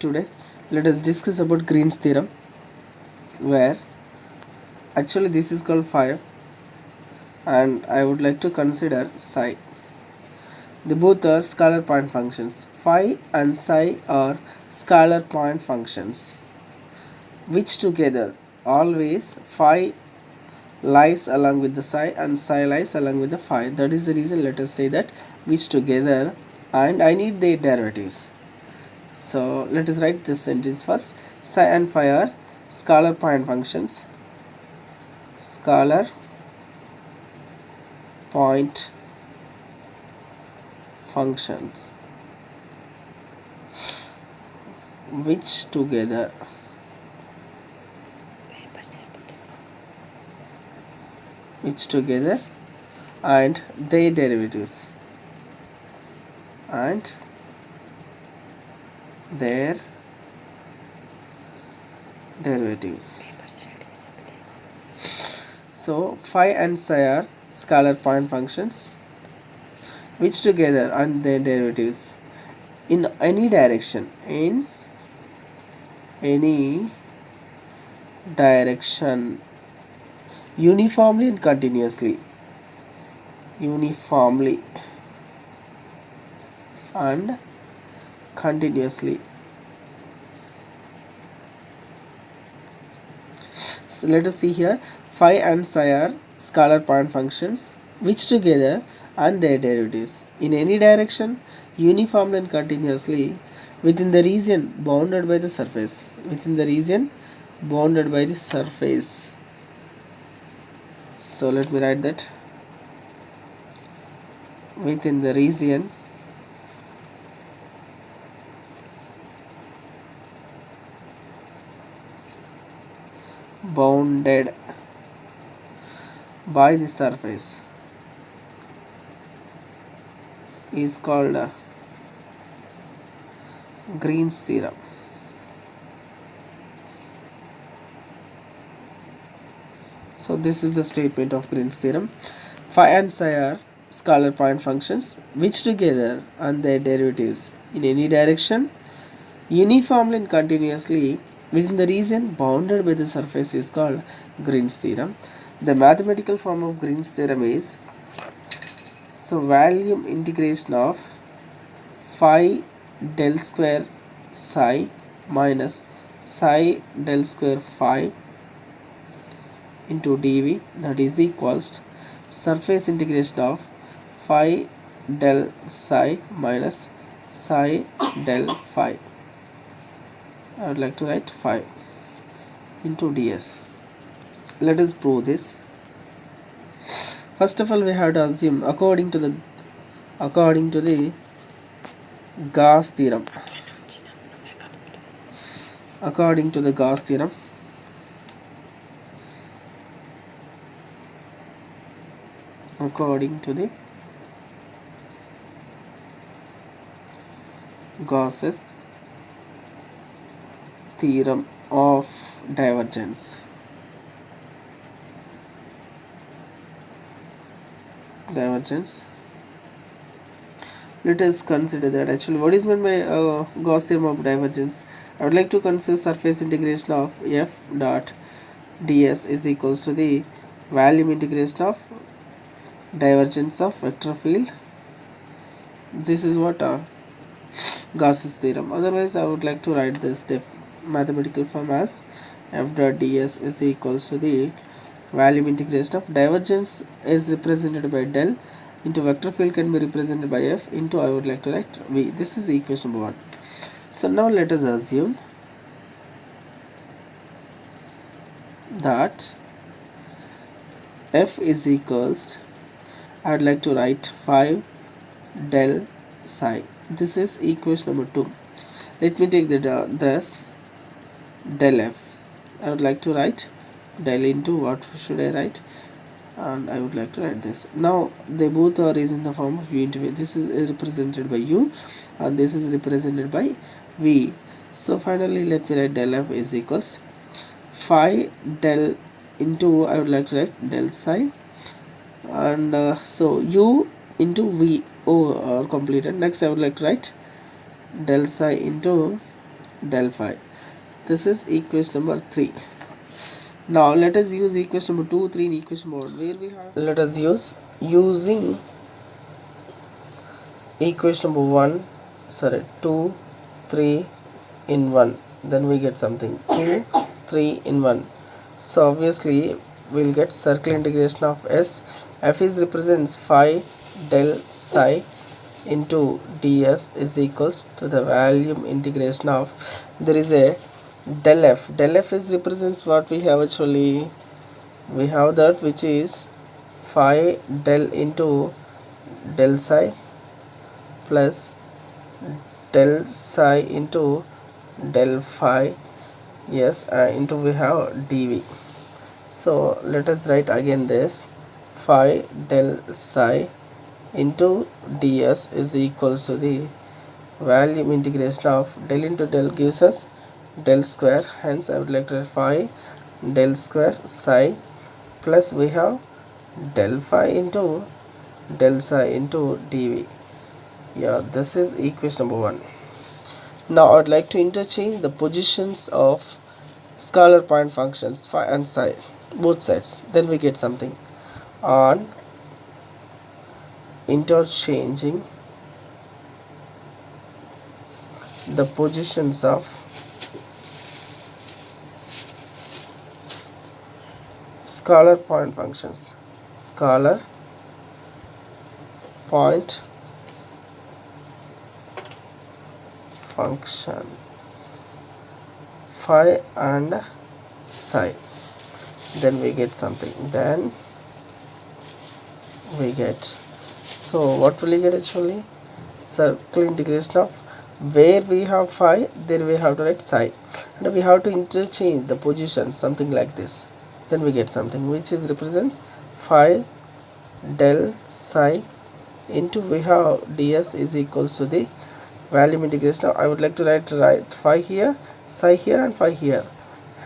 Today let us discuss about Green's theorem, where actually this is called phi and I would like to consider psi. They both are scalar point functions. Phi and psi are scalar point functions which together always phi lies along with the psi and psi lies along with the phi. That is the reason let us say that which together, and I need their derivatives. So let us write this sentence first. Psi and phi are scalar point functions. Scalar point functions which together and their derivatives So phi and psi are scalar point functions which together and their derivatives in any direction uniformly and continuously So let us see here. Phi and psi are scalar point functions which together and their derivatives in any direction uniformly and continuously within the region bounded by the surface. So let me write that within the region bounded by the surface is called Green's theorem. So this is the statement of Green's theorem. Phi and psi are scalar point functions which together and their derivatives in any direction uniformly and continuously within the region bounded by the surface is called Green's theorem. The mathematical form of Green's theorem is volume integration of phi del square psi minus psi del square phi into dv, that is equals to surface integration of phi del psi minus psi del phi. I would like to write phi into ds. Let us prove this. First of all, we have to assume according to the Gauss theorem. According to the Gauss theorem, Gauss's theorem of divergence. Let us consider that actually what is meant by Gauss theorem of divergence. I would like to consider surface integration of f dot ds is equals to the volume integration of divergence of vector field. This is what Gauss's theorem. Otherwise I would like to write this mathematical form as f dot ds is equals to the volume integration of divergence is represented by del into vector field can be represented by f into I would like to write v. This is equation number 1. So now let us assume that f is equals I would like to write 5 del psi. This is equation number 2. Let me take this del f. I would like to write del into what should I write, and I would like to write this. Now they both are in the form of u into v. This is represented by u and this is represented by v. So finally let me write del f is equals phi del into I would like to write del psi, and so u into v are completed. Next I would like to write del psi into del phi. This is equation number 3. Now let us use equation number 2, 3 in equation number 1, where we have, let us use using equation number 1, 2, 3 in 1, then we get something 2, 3 in 1. So obviously we'll get circle integration of s. F is represents phi del psi into ds is equals to the volume integration of, there is a del f. Del f is represents what we have actually, we have that which is phi del into del psi plus del psi into del phi, yes, into we have dv. So let us write again this phi del psi into ds is equals to the volume integration of del into del gives us del square, hence I would like to write phi del square psi plus we have del phi into del psi into dv. Yeah, this is equation number 1. Now I would like to interchange the positions of scalar point functions phi and psi, both sides, then we get something. On interchanging the positions of scalar point functions, scalar point functions phi and psi, then we get something, then we get, so what will we get actually, circle integration of, where we have phi there we have to write psi, and we have to interchange the positions, something like this, then we get something which is represents phi del psi into we have ds is equals to the volume integration. Now I would like to write phi here, psi here and phi here,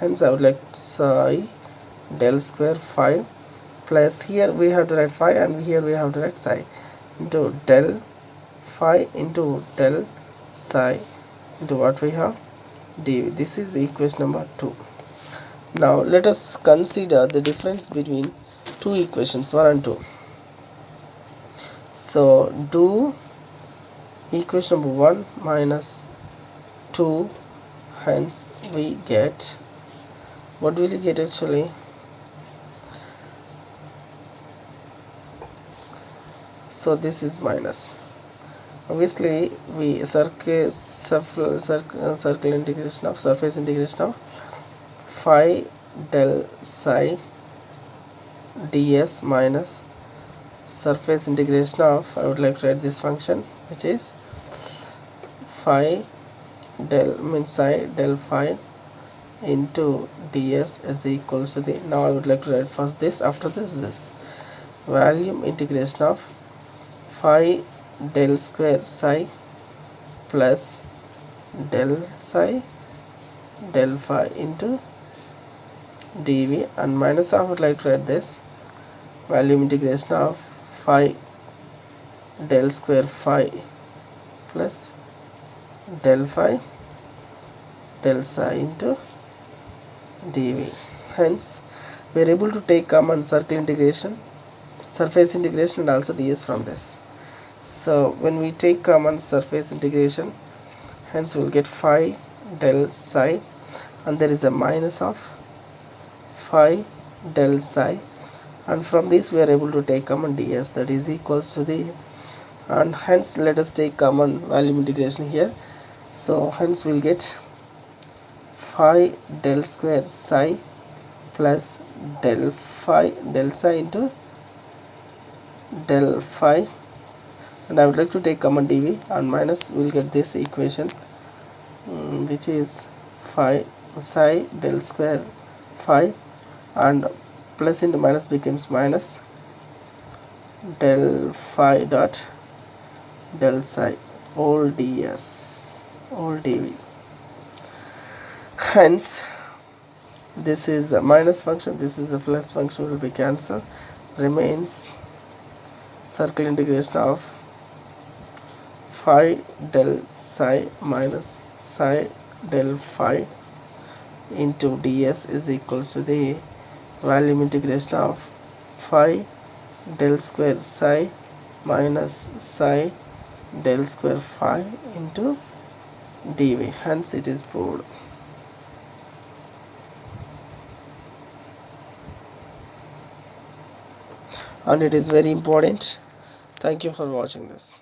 hence I would like psi del square phi plus here we have to write phi and here we have to write psi into del phi into del psi into what we have dv. This is equation number 2. Now let us consider the difference between two equations 1 and 2. So do equation number 1 minus 2, hence we get, what will we get actually, so this is minus, obviously we circle integration of, surface integration of phi del psi ds minus surface integration of, I would like to write this function which is phi del means psi del phi into ds is equals to the, now I would like to write first this, after this volume integration of phi del square psi plus del psi del phi into dv, and minus I would like to write this volume integration of phi del square phi plus del phi del psi into dv. Hence we are able to take common circle integration, surface integration and also ds from this. So when we take common surface integration, hence we will get phi del psi and there is a minus of phi del psi, and from this we are able to take common ds, that is equals to the, and hence let us take common volume integration here. So hence we will get phi del square psi plus del phi del psi into del phi, and I would like to take common dv, and minus we will get this equation which is phi psi del square phi, and plus into minus becomes minus del phi dot del psi all ds all dv. Hence this is a minus function, this is a plus function, will be cancelled, remains circle integration of phi del psi minus psi del phi into ds is equals to the volume integration of phi del square psi minus psi del square phi into dv. Hence it is proved. And it is very important. Thank you for watching this.